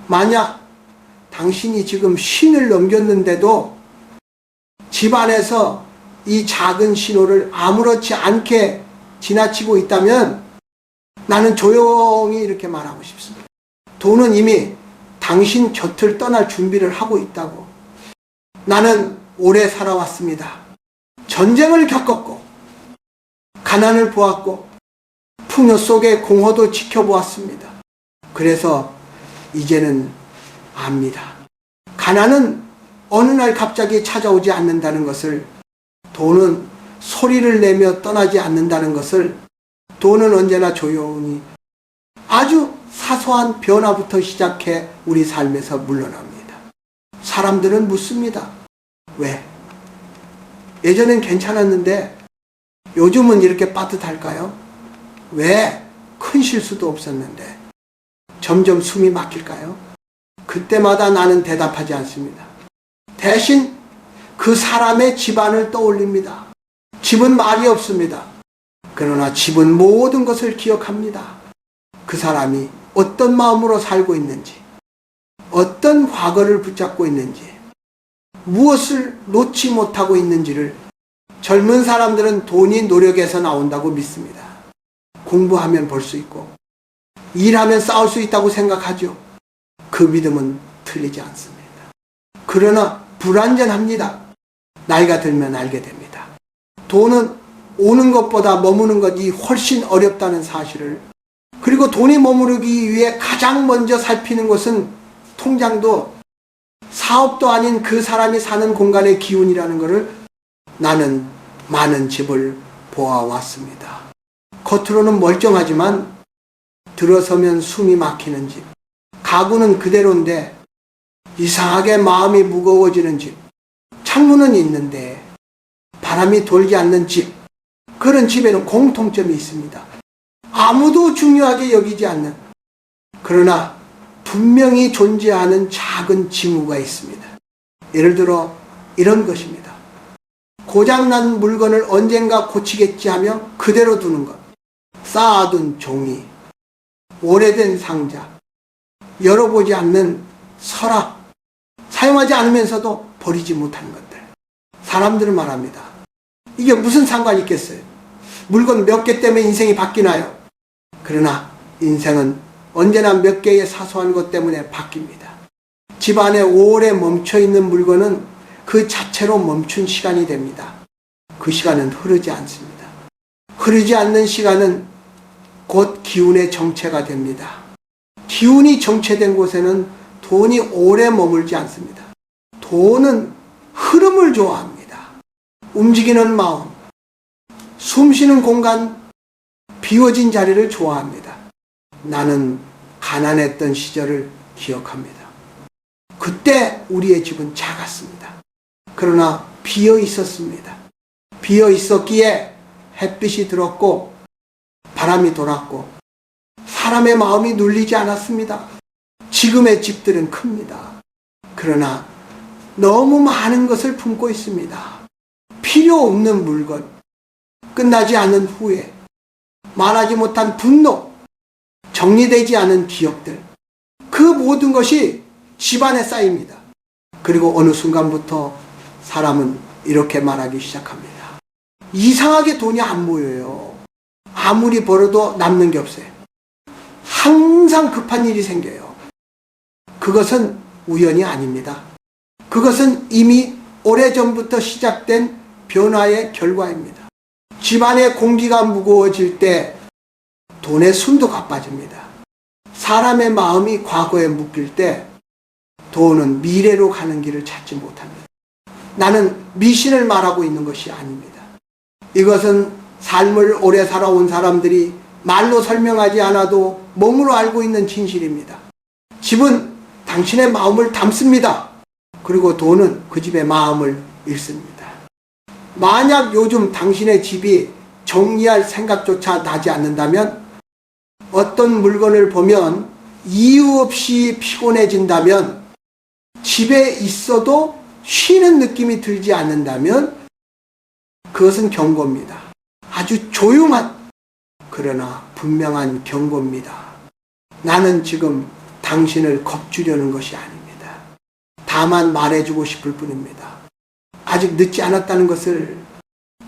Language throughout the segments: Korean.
만약 당신이 지금 신을 넘겼는데도 집안에서 이 작은 신호를 아무렇지 않게 지나치고 있다면 나는 조용히 이렇게 말하고 싶습니다. 돈은 이미 당신 곁을 떠날 준비를 하고 있다고. 나는 오래 살아왔습니다. 전쟁을 겪었고 가난을 보았고 풍요 속의 공허도 지켜보았습니다. 그래서 이제는 압니다. 가난은 어느 날 갑자기 찾아오지 않는다는 것을, 돈은 소리를 내며 떠나지 않는다는 것을, 돈은 언제나 조용히 아주 사소한 변화부터 시작해 우리 삶에서 물러납니다. 사람들은 묻습니다. 왜? 예전엔 괜찮았는데 요즘은 이렇게 빠듯할까요? 왜? 큰 실수도 없었는데 점점 숨이 막힐까요? 그때마다 나는 대답하지 않습니다. 대신 그 사람의 집안을 떠올립니다. 집은 말이 없습니다. 그러나 집은 모든 것을 기억합니다. 그 사람이 어떤 마음으로 살고 있는지, 어떤 과거를 붙잡고 있는지, 무엇을 놓지 못하고 있는지를. 젊은 사람들은 돈이 노력에서 나온다고 믿습니다. 공부하면 벌 수 있고 일하면 쌓을 수 있다고 생각하죠. 그 믿음은 틀리지 않습니다. 그러나 불완전합니다. 나이가 들면 알게 됩니다. 돈은 오는 것보다 머무는 것이 훨씬 어렵다는 사실을, 그리고 돈이 머무르기 위해 가장 먼저 살피는 것은 통장도 사업도 아닌 그 사람이 사는 공간의 기운이라는 것을 나는 많은 집을 보아왔습니다. 겉으로는 멀쩡하지만 들어서면 숨이 막히는 집, 가구는 그대로인데 이상하게 마음이 무거워지는 집, 창문은 있는데 바람이 돌지 않는 집, 그런 집에는 공통점이 있습니다. 아무도 중요하게 여기지 않는, 그러나 분명히 존재하는 작은 징후가 있습니다. 예를 들어 이런 것입니다. 고장난 물건을 언젠가 고치겠지 하며 그대로 두는 것, 쌓아둔 종이, 오래된 상자, 열어보지 않는 서랍, 사용하지 않으면서도 버리지 못하는 것들. 사람들은 말합니다. 이게 무슨 상관이 있겠어요? 물건 몇 개 때문에 인생이 바뀌나요? 그러나 인생은 언제나 몇 개의 사소한 것 때문에 바뀝니다. 집안에 오래 멈춰있는 물건은 그 자체로 멈춘 시간이 됩니다. 그 시간은 흐르지 않습니다. 흐르지 않는 시간은 곧 기운의 정체가 됩니다. 기운이 정체된 곳에는 돈이 오래 머물지 않습니다. 돈은 흐름을 좋아합니다. 움직이는 마음, 숨쉬는 공간, 비워진 자리를 좋아합니다. 나는 가난했던 시절을 기억합니다. 그때 우리의 집은 작았습니다. 그러나 비어 있었습니다. 비어 있었기에 햇빛이 들었고 바람이 돌았고 사람의 마음이 눌리지 않았습니다. 지금의 집들은 큽니다. 그러나 너무 많은 것을 품고 있습니다. 필요 없는 물건, 끝나지 않은 후회, 말하지 못한 분노, 정리되지 않은 기억들, 그 모든 것이 집안에 쌓입니다. 그리고 어느 순간부터 사람은 이렇게 말하기 시작합니다. 이상하게 돈이 안 모여요. 아무리 벌어도 남는 게 없어요. 항상 급한 일이 생겨요. 그것은 우연이 아닙니다. 그것은 이미 오래전부터 시작된 변화의 결과입니다. 집안의 공기가 무거워질 때 돈의 순도가 빠집니다. 사람의 마음이 과거에 묶일 때 돈은 미래로 가는 길을 찾지 못합니다. 나는 미신을 말하고 있는 것이 아닙니다. 이것은 삶을 오래 살아온 사람들이 말로 설명하지 않아도 몸으로 알고 있는 진실입니다. 집은 당신의 마음을 담습니다. 그리고 돈은 그 집의 마음을 읽습니다. 만약 요즘 당신의 집이 정리할 생각조차 나지 않는다면, 어떤 물건을 보면 이유 없이 피곤해진다면, 집에 있어도 쉬는 느낌이 들지 않는다면 그것은 경고입니다. 아주 조용한 그러나 분명한 경고입니다. 나는 지금 당신을 겁주려는 것이 아닙니다. 다만 말해주고 싶을 뿐입니다. 아직 늦지 않았다는 것을.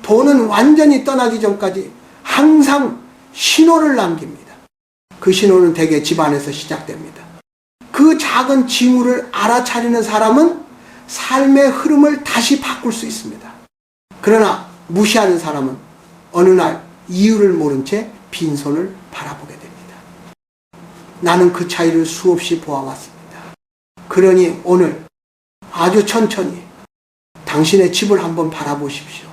돈은 완전히 떠나기 전까지 항상 신호를 남깁니다. 그 신호는 대개 집안에서 시작됩니다. 그 작은 징후를 알아차리는 사람은 삶의 흐름을 다시 바꿀 수 있습니다. 그러나 무시하는 사람은 어느 날 이유를 모른 채 빈손을 바라보게 됩니다. 나는 그 차이를 수없이 보아왔습니다. 그러니 오늘 아주 천천히 당신의 집을 한번 바라보십시오.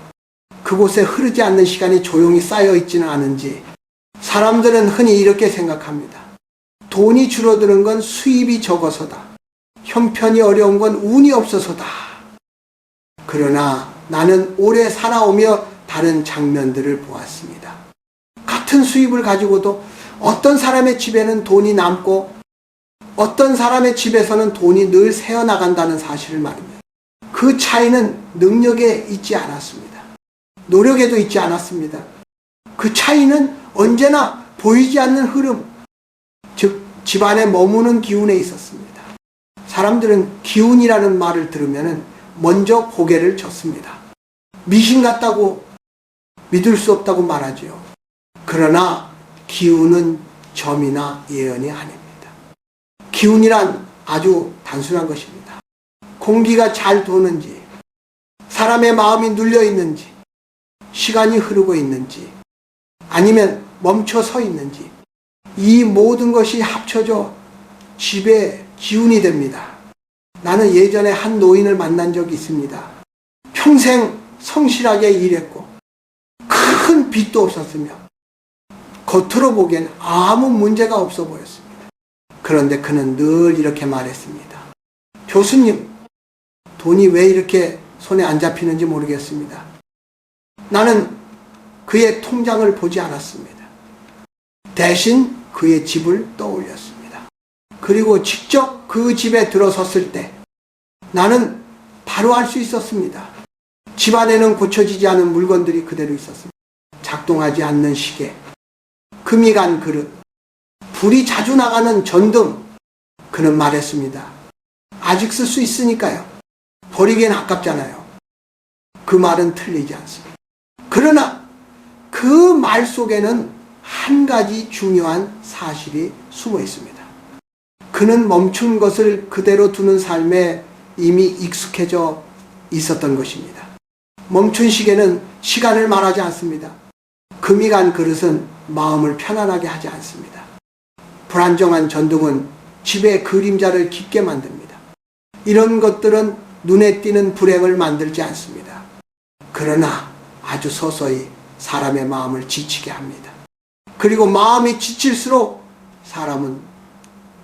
그곳에 흐르지 않는 시간이 조용히 쌓여 있지는 않은지. 사람들은 흔히 이렇게 생각합니다. 돈이 줄어드는 건 수입이 적어서다. 형편이 어려운 건 운이 없어서다. 그러나 나는 오래 살아오며 다른 장면들을 보았습니다. 같은 수입을 가지고도 어떤 사람의 집에는 돈이 남고 어떤 사람의 집에서는 돈이 늘 새어나간다는 사실을 말입니다. 그 차이는 능력에 있지 않았습니다. 노력에도 있지 않았습니다. 그 차이는 언제나 보이지 않는 흐름, 즉 집안에 머무는 기운에 있었습니다. 사람들은 기운이라는 말을 들으면 먼저 고개를 젓습니다. 미신 같다고, 믿을 수 없다고 말하지요. 그러나 기운은 점이나 예언이 아닙니다. 기운이란 아주 단순한 것입니다. 공기가 잘 도는지, 사람의 마음이 눌려 있는지, 시간이 흐르고 있는지, 아니면 멈춰 서 있는지, 이 모든 것이 합쳐져 집의 기운이 됩니다. 나는 예전에 한 노인을 만난 적이 있습니다. 평생 성실하게 일했고 큰 빚도 없었으며 겉으로 보기엔 아무 문제가 없어 보였습니다. 그런데 그는 늘 이렇게 말했습니다. 교수님, 돈이 왜 이렇게 손에 안 잡히는지 모르겠습니다. 나는 그의 통장을 보지 않았습니다. 대신 그의 집을 떠올렸습니다. 그리고 직접 그 집에 들어섰을 때 나는 바로 알 수 있었습니다. 집안에는 고쳐지지 않은 물건들이 그대로 있었습니다. 작동하지 않는 시계, 금이 간 그릇, 불이 자주 나가는 전등. 그는 말했습니다. 아직 쓸 수 있으니까요. 버리기엔 아깝잖아요. 그 말은 틀리지 않습니다. 그러나 그 말 속에는 한 가지 중요한 사실이 숨어 있습니다. 그는 멈춘 것을 그대로 두는 삶에 이미 익숙해져 있었던 것입니다. 멈춘 시계는 시간을 말하지 않습니다. 금이 간 그릇은 마음을 편안하게 하지 않습니다. 불안정한 전등은 집의 그림자를 깊게 만듭니다. 이런 것들은 눈에 띄는 불행을 만들지 않습니다. 그러나 아주 서서히 사람의 마음을 지치게 합니다. 그리고 마음이 지칠수록 사람은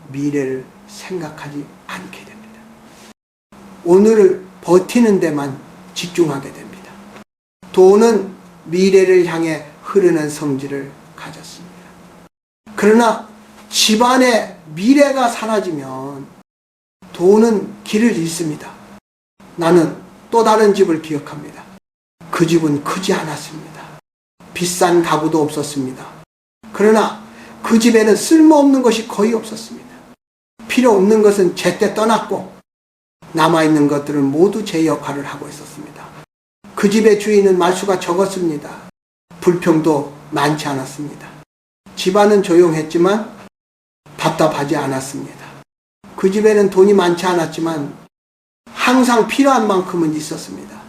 미래를 생각하지 않게 됩니다. 오늘을 버티는 데만 집중하게 됩니다. 돈은 미래를 향해 흐르는 성질을 가졌습니다. 그러나 집안의 미래가 사라지면 돈은 길을 잃습니다. 나는 또 다른 집을 기억합니다. 그 집은 크지 않았습니다. 비싼 가구도 없었습니다. 그러나 그 집에는 쓸모없는 것이 거의 없었습니다. 필요 없는 것은 제때 떠났고 남아있는 것들은 모두 제 역할을 하고 있었습니다. 그 집의 주인은 말수가 적었습니다. 불평도 많지 않았습니다. 집안은 조용했지만 답답하지 않았습니다. 그 집에는 돈이 많지 않았지만 항상 필요한 만큼은 있었습니다.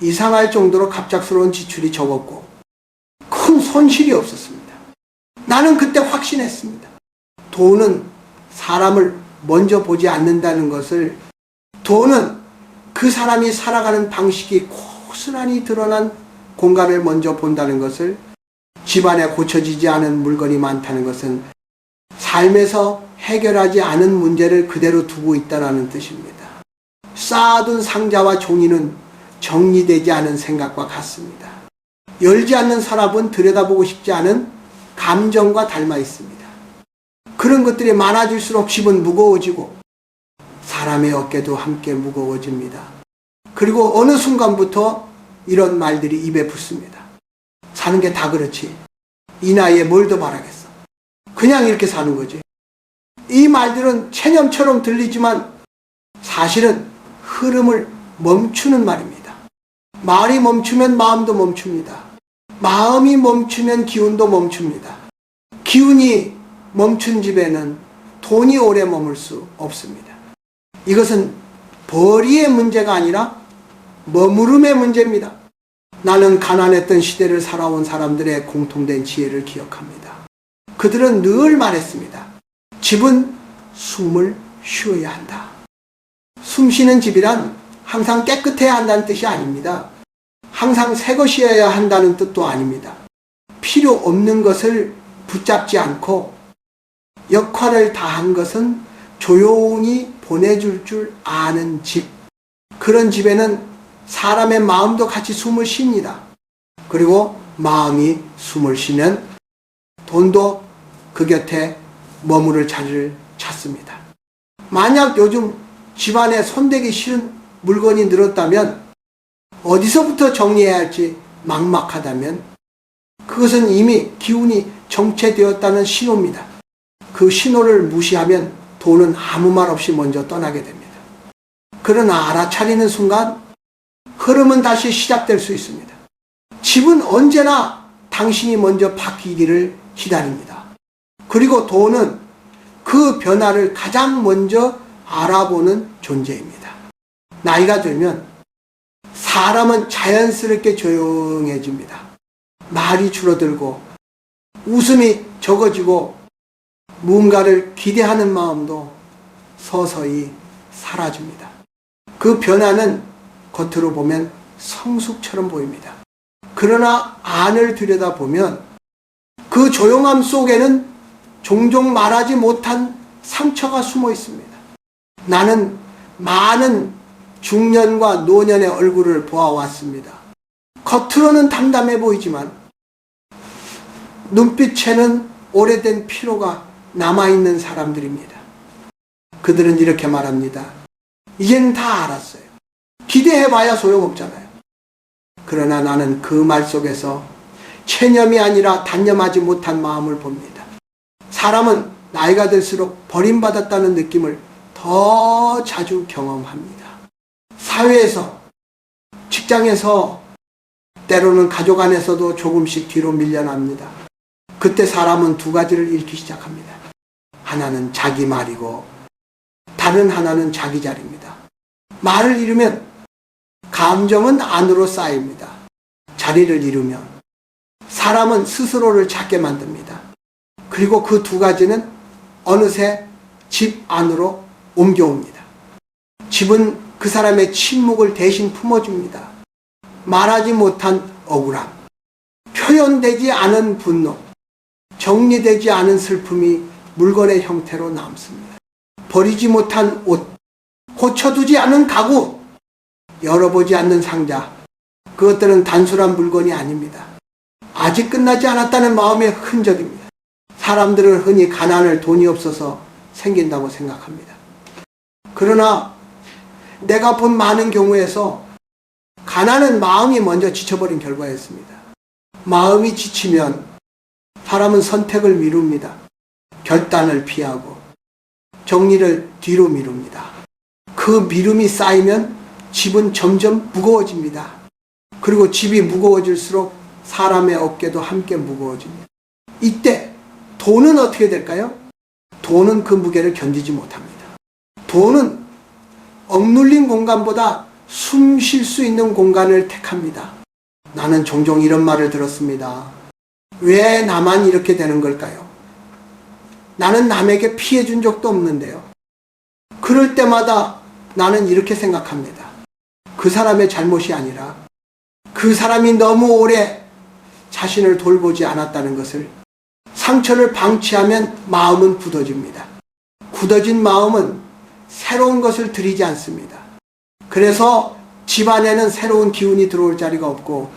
이상할 정도로 갑작스러운 지출이 적었고 큰 손실이 없었습니다. 나는 그때 확신했습니다. 돈은 사람을 먼저 보지 않는다는 것을, 돈은 그 사람이 살아가는 방식이 고스란히 드러난 공간을 먼저 본다는 것을, 집안에 고쳐지지 않은 물건이 많다는 것은 삶에서 해결하지 않은 문제를 그대로 두고 있다는 뜻입니다. 쌓아둔 상자와 종이는 정리되지 않은 생각과 같습니다. 열지 않는 서랍은 들여다보고 싶지 않은 감정과 닮아 있습니다. 그런 것들이 많아질수록 집은 무거워지고 사람의 어깨도 함께 무거워집니다. 그리고 어느 순간부터 이런 말들이 입에 붙습니다. 사는 게 다 그렇지. 이 나이에 뭘 더 바라겠어. 그냥 이렇게 사는 거지. 이 말들은 체념처럼 들리지만 사실은 흐름을 멈추는 말입니다. 말이 멈추면 마음도 멈춥니다. 마음이 멈추면 기운도 멈춥니다. 기운이 멈춘 집에는 돈이 오래 머물 수 없습니다. 이것은 벌이의 문제가 아니라 머무름의 문제입니다. 나는 가난했던 시대를 살아온 사람들의 공통된 지혜를 기억합니다. 그들은 늘 말했습니다. 집은 숨을 쉬어야 한다. 숨 쉬는 집이란 항상 깨끗해야 한다는 뜻이 아닙니다. 항상 새 것이어야 한다는 뜻도 아닙니다. 필요 없는 것을 붙잡지 않고 역할을 다한 것은 조용히 보내줄 줄 아는 집. 그런 집에는 사람의 마음도 같이 숨을 쉽니다. 그리고 마음이 숨을 쉬면 돈도 그 곁에 머무를 자리를 찾습니다. 만약 요즘 집안에 손대기 싫은 물건이 늘었다면, 어디서부터 정리해야 할지 막막하다면 그것은 이미 기운이 정체되었다는 신호입니다. 그 신호를 무시하면 돈은 아무 말 없이 먼저 떠나게 됩니다. 그러나 알아차리는 순간 흐름은 다시 시작될 수 있습니다. 집은 언제나 당신이 먼저 바뀌기를 기다립니다. 그리고 돈은 그 변화를 가장 먼저 알아보는 존재입니다. 나이가 들면 사람은 자연스럽게 조용해집니다. 말이 줄어들고 웃음이 적어지고 무언가를 기대하는 마음도 서서히 사라집니다. 그 변화는 겉으로 보면 성숙처럼 보입니다. 그러나 안을 들여다보면 그 조용함 속에는 종종 말하지 못한 상처가 숨어 있습니다. 나는 많은 중년과 노년의 얼굴을 보아왔습니다. 겉으로는 담담해 보이지만 눈빛에는 오래된 피로가 남아있는 사람들입니다. 그들은 이렇게 말합니다. 이제는 다 알았어요. 기대해봐야 소용없잖아요. 그러나 나는 그 말 속에서 체념이 아니라 단념하지 못한 마음을 봅니다. 사람은 나이가 들수록 버림받았다는 느낌을 더 자주 경험합니다. 사회에서, 직장에서, 때로는 가족 안에서도 조금씩 뒤로 밀려납니다. 그때 사람은 두 가지를 잃기 시작합니다. 하나는 자기 말이고 다른 하나는 자기 자리입니다. 말을 잃으면 감정은 안으로 쌓입니다. 자리를 잃으면 사람은 스스로를 찾게 만듭니다. 그리고 그 두 가지는 어느새 집 안으로 옮겨옵니다. 집은 그 사람의 침묵을 대신 품어줍니다. 말하지 못한 억울함, 표현되지 않은 분노, 정리되지 않은 슬픔이 물건의 형태로 남습니다. 버리지 못한 옷, 고쳐두지 않은 가구, 열어보지 않는 상자, 그것들은 단순한 물건이 아닙니다. 아직 끝나지 않았다는 마음의 흔적입니다. 사람들은 흔히 가난을 돈이 없어서 생긴다고 생각합니다. 그러나 내가 본 많은 경우에서 가난은 마음이 먼저 지쳐버린 결과였습니다. 마음이 지치면 사람은 선택을 미룹니다. 결단을 피하고 정리를 뒤로 미룹니다. 그 미움이 쌓이면 집은 점점 무거워집니다. 그리고 집이 무거워질수록 사람의 어깨도 함께 무거워집니다. 이때 돈은 어떻게 될까요? 돈은 그 무게를 견디지 못합니다. 돈은 억눌린 공간보다 숨 쉴 수 있는 공간을 택합니다. 나는 종종 이런 말을 들었습니다. 왜 나만 이렇게 되는 걸까요? 나는 남에게 피해 준 적도 없는데요. 그럴 때마다 나는 이렇게 생각합니다. 그 사람의 잘못이 아니라 그 사람이 너무 오래 자신을 돌보지 않았다는 것을. 상처를 방치하면 마음은 굳어집니다. 굳어진 마음은 새로운 것을 들이지 않습니다. 그래서 집안에는 새로운 기운이 들어올 자리가 없고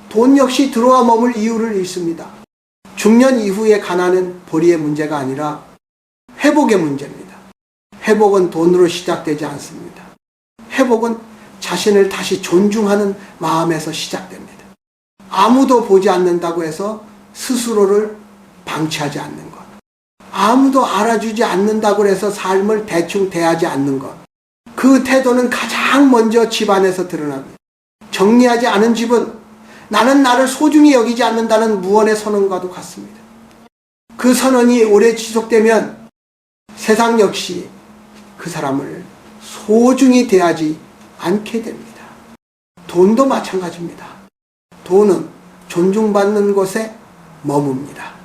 돈 역시 들어와 머물 이유를 잃습니다. 중년 이후의 가난은 벌이의 문제가 아니라 회복의 문제입니다. 회복은 돈으로 시작되지 않습니다. 회복은 자신을 다시 존중하는 마음에서 시작됩니다. 아무도 보지 않는다고 해서 스스로를 방치하지 않는 것. 아무도 알아주지 않는다고 해서 삶을 대충 대하지 않는 것. 그 태도는 가장 먼저 집안에서 드러납니다. 정리하지 않은 집은 나는 나를 소중히 여기지 않는다는 무언의 선언과도 같습니다. 그 선언이 오래 지속되면 세상 역시 그 사람을 소중히 대하지 않게 됩니다. 돈도 마찬가지입니다. 돈은 존중받는 곳에 머뭅니다.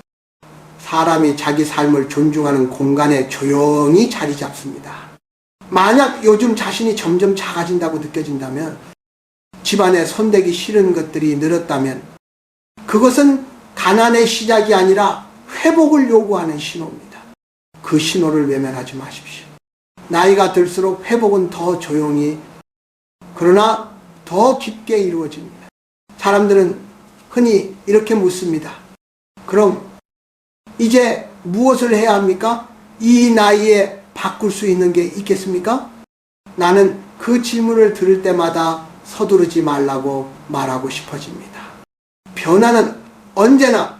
사람이 자기 삶을 존중하는 공간에 조용히 자리 잡습니다. 만약 요즘 자신이 점점 작아진다고 느껴진다면, 집안에 손대기 싫은 것들이 늘었다면 그것은 가난의 시작이 아니라 회복을 요구하는 신호입니다. 그 신호를 외면하지 마십시오. 나이가 들수록 회복은 더 조용히, 그러나 더 깊게 이루어집니다. 사람들은 흔히 이렇게 묻습니다. 그럼 이제 무엇을 해야 합니까? 이 나이에 바꿀 수 있는 게 있겠습니까? 나는 그 질문을 들을 때마다 서두르지 말라고 말하고 싶어집니다. 변화는 언제나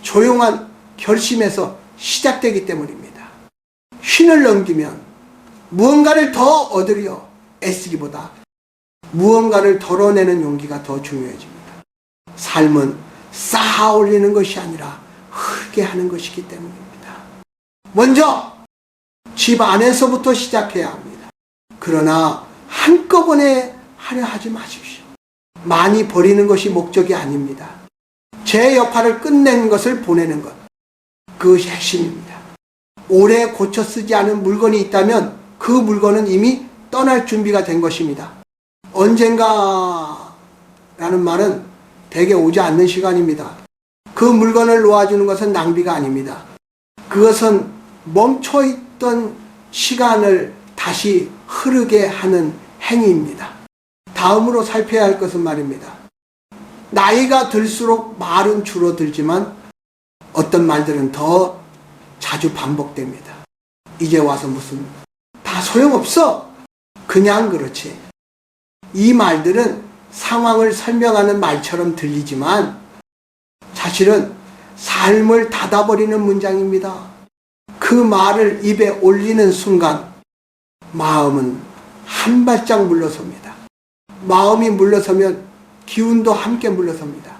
조용한 결심에서 시작되기 때문입니다. 쉰을 넘기면 무언가를 더 얻으려 애쓰기보다 무언가를 덜어내는 용기가 더 중요해집니다. 삶은 쌓아 올리는 것이 아니라 흐르게 하는 것이기 때문입니다. 먼저 집 안에서부터 시작해야 합니다. 그러나 한꺼번에 하려 하지 마십시오. 많이 버리는 것이 목적이 아닙니다. 제 역할을 끝낸 것을 보내는 것, 그것이 핵심입니다. 오래 고쳐 쓰지 않은 물건이 있다면 그 물건은 이미 떠날 준비가 된 것입니다. 언젠가 라는 말은 대개 오지 않는 시간입니다. 그 물건을 놓아주는 것은 낭비가 아닙니다. 그것은 멈춰있던 시간을 다시 흐르게 하는 행위입니다. 다음으로 살펴야 할 것은 말입니다. 나이가 들수록 말은 줄어들지만 어떤 말들은 더 자주 반복됩니다. 이제 와서 무슨 다 소용없어. 그냥 그렇지. 이 말들은 상황을 설명하는 말처럼 들리지만 사실은 삶을 닫아버리는 문장입니다. 그 말을 입에 올리는 순간 마음은 한 발짝 물러섭니다. 마음이 물러서면 기운도 함께 물러섭니다.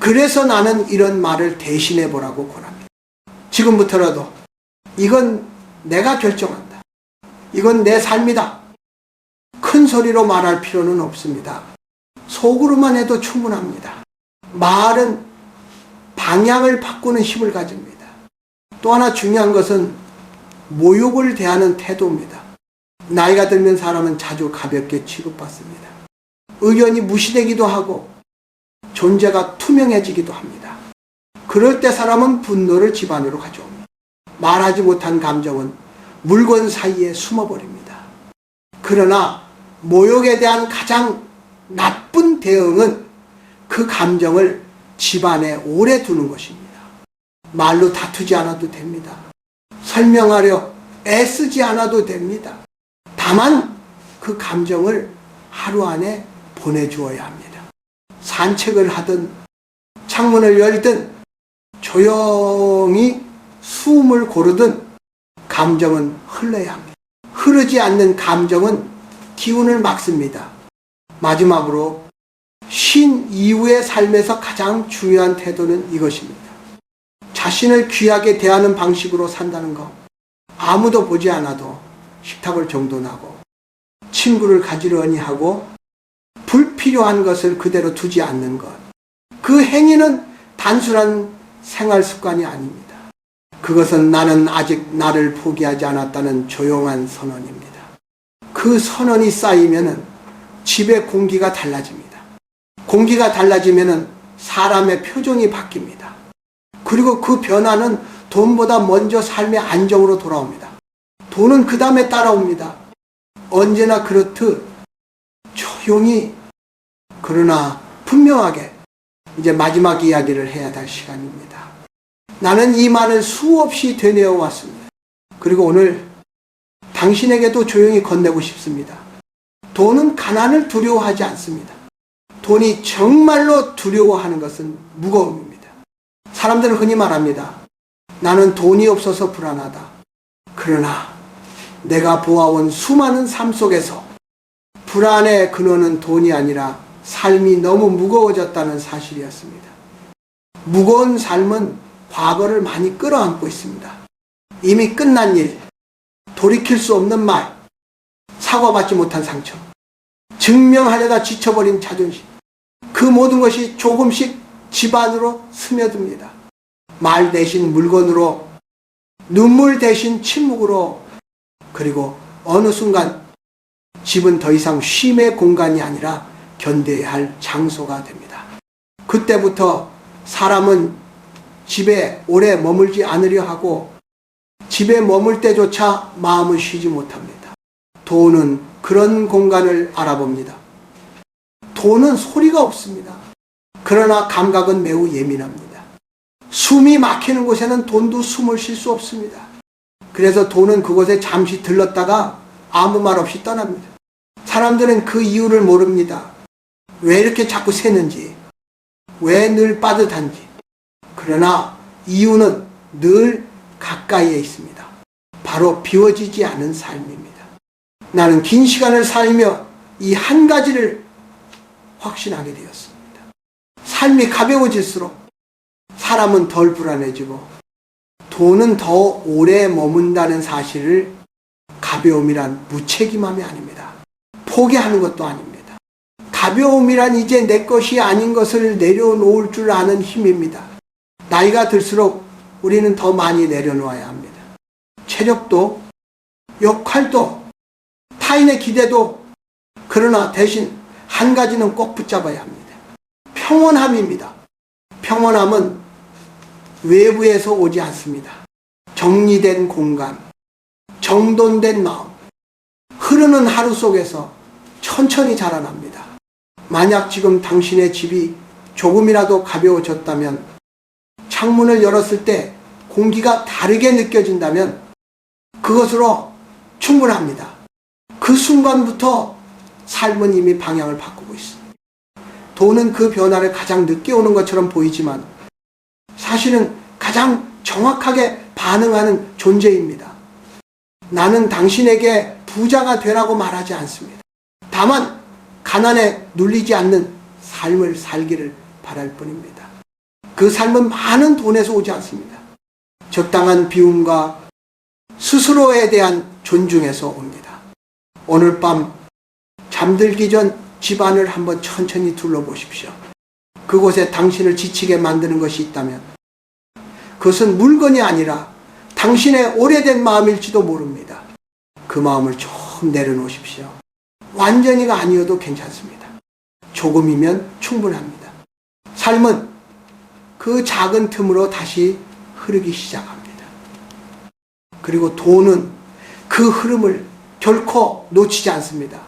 그래서 나는 이런 말을 대신해 보라고 권합니다. 지금부터라도 이건 내가 결정한다. 이건 내 삶이다. 큰 소리로 말할 필요는 없습니다. 속으로만 해도 충분합니다. 말은 방향을 바꾸는 힘을 가집니다. 또 하나 중요한 것은 모욕을 대하는 태도입니다. 나이가 들면 사람은 자주 가볍게 취급받습니다. 의견이 무시되기도 하고 존재가 투명해지기도 합니다. 그럴 때 사람은 분노를 집 안으로 가져옵니다. 말하지 못한 감정은 물건 사이에 숨어버립니다. 그러나 모욕에 대한 가장 나쁜 대응은 그 감정을 집 안에 오래 두는 것입니다. 말로 다투지 않아도 됩니다. 설명하려 애쓰지 않아도 됩니다. 다만 그 감정을 하루 안에 보내주어야 합니다. 산책을 하든 창문을 열든 조용히 숨을 고르든 감정은 흘러야 합니다. 흐르지 않는 감정은 기운을 막습니다. 마지막으로 쉰 이후의 삶에서 가장 중요한 태도는 이것입니다. 자신을 귀하게 대하는 방식으로 산다는 것. 아무도 보지 않아도 식탁을 정돈하고 친구를 가지런히 하고 불필요한 것을 그대로 두지 않는 것. 그 행위는 단순한 생활 습관이 아닙니다. 그것은 나는 아직 나를 포기하지 않았다는 조용한 선언입니다. 그 선언이 쌓이면은 집의 공기가 달라집니다. 공기가 달라지면은 사람의 표정이 바뀝니다. 그리고 그 변화는 돈보다 먼저 삶의 안정으로 돌아옵니다. 돈은 그 다음에 따라옵니다. 언제나 그렇듯 조용히 그러나 분명하게 이제 마지막 이야기를 해야 할 시간입니다. 나는 이 말을 수없이 되뇌어 왔습니다. 그리고 오늘 당신에게도 조용히 건네고 싶습니다. 돈은 가난을 두려워하지 않습니다. 돈이 정말로 두려워하는 것은 무거움입니다. 사람들은 흔히 말합니다. 나는 돈이 없어서 불안하다. 그러나 내가 보아온 수많은 삶 속에서 불안의 근원은 돈이 아니라 삶이 너무 무거워졌다는 사실이었습니다. 무거운 삶은 과거를 많이 끌어안고 있습니다. 이미 끝난 일, 돌이킬 수 없는 말, 사과받지 못한 상처, 증명하려다 지쳐버린 자존심, 그 모든 것이 조금씩 집 안으로 스며듭니다. 말 대신 물건으로, 눈물 대신 침묵으로, 그리고 어느 순간 집은 더 이상 쉼의 공간이 아니라 견뎌야 할 장소가 됩니다. 그때부터 사람은 집에 오래 머물지 않으려 하고 집에 머물 때조차 마음을 쉬지 못합니다. 돈은 그런 공간을 알아봅니다. 돈은 소리가 없습니다. 그러나 감각은 매우 예민합니다. 숨이 막히는 곳에는 돈도 숨을 쉴 수 없습니다. 그래서 돈은 그곳에 잠시 들렀다가 아무 말 없이 떠납니다. 사람들은 그 이유를 모릅니다. 왜 이렇게 자꾸 새는지, 왜 늘 빠듯한지. 그러나 이유는 늘 가까이에 있습니다. 바로 비워지지 않은 삶입니다. 나는 긴 시간을 살며 이 한 가지를 확신하게 되었습니다. 삶이 가벼워질수록 사람은 덜 불안해지고 돈은 더 오래 머문다는 사실을 가벼움이란 무책임함이 아닙니다. 포기하는 것도 아닙니다. 가벼움이란 이제 내 것이 아닌 것을 내려놓을 줄 아는 힘입니다. 나이가 들수록 우리는 더 많이 내려놓아야 합니다. 체력도, 역할도, 타인의 기대도, 그러나 대신 한 가지는 꼭 붙잡아야 합니다. 평온함입니다. 평온함은 외부에서 오지 않습니다. 정리된 공간, 정돈된 마음, 흐르는 하루 속에서 천천히 자라납니다. 만약 지금 당신의 집이 조금이라도 가벼워졌다면, 창문을 열었을 때 공기가 다르게 느껴진다면 그것으로 충분합니다. 그 순간부터 삶은 이미 방향을 바꾸고 있습니다. 돈은 그 변화를 가장 늦게 오는 것처럼 보이지만 사실은 가장 정확하게 반응하는 존재입니다. 나는 당신에게 부자가 되라고 말하지 않습니다. 다만 가난에 눌리지 않는 삶을 살기를 바랄 뿐입니다. 그 삶은 많은 돈에서 오지 않습니다. 적당한 비움과 스스로에 대한 존중에서 옵니다. 오늘 밤 잠들기 전 집안을 한번 천천히 둘러보십시오. 그곳에 당신을 지치게 만드는 것이 있다면 그것은 물건이 아니라 당신의 오래된 마음일지도 모릅니다. 그 마음을 좀 내려놓으십시오. 완전히가 아니어도 괜찮습니다. 조금이면 충분합니다. 삶은 그 작은 틈으로 다시 흐르기 시작합니다. 그리고 돈은 그 흐름을 결코 놓치지 않습니다.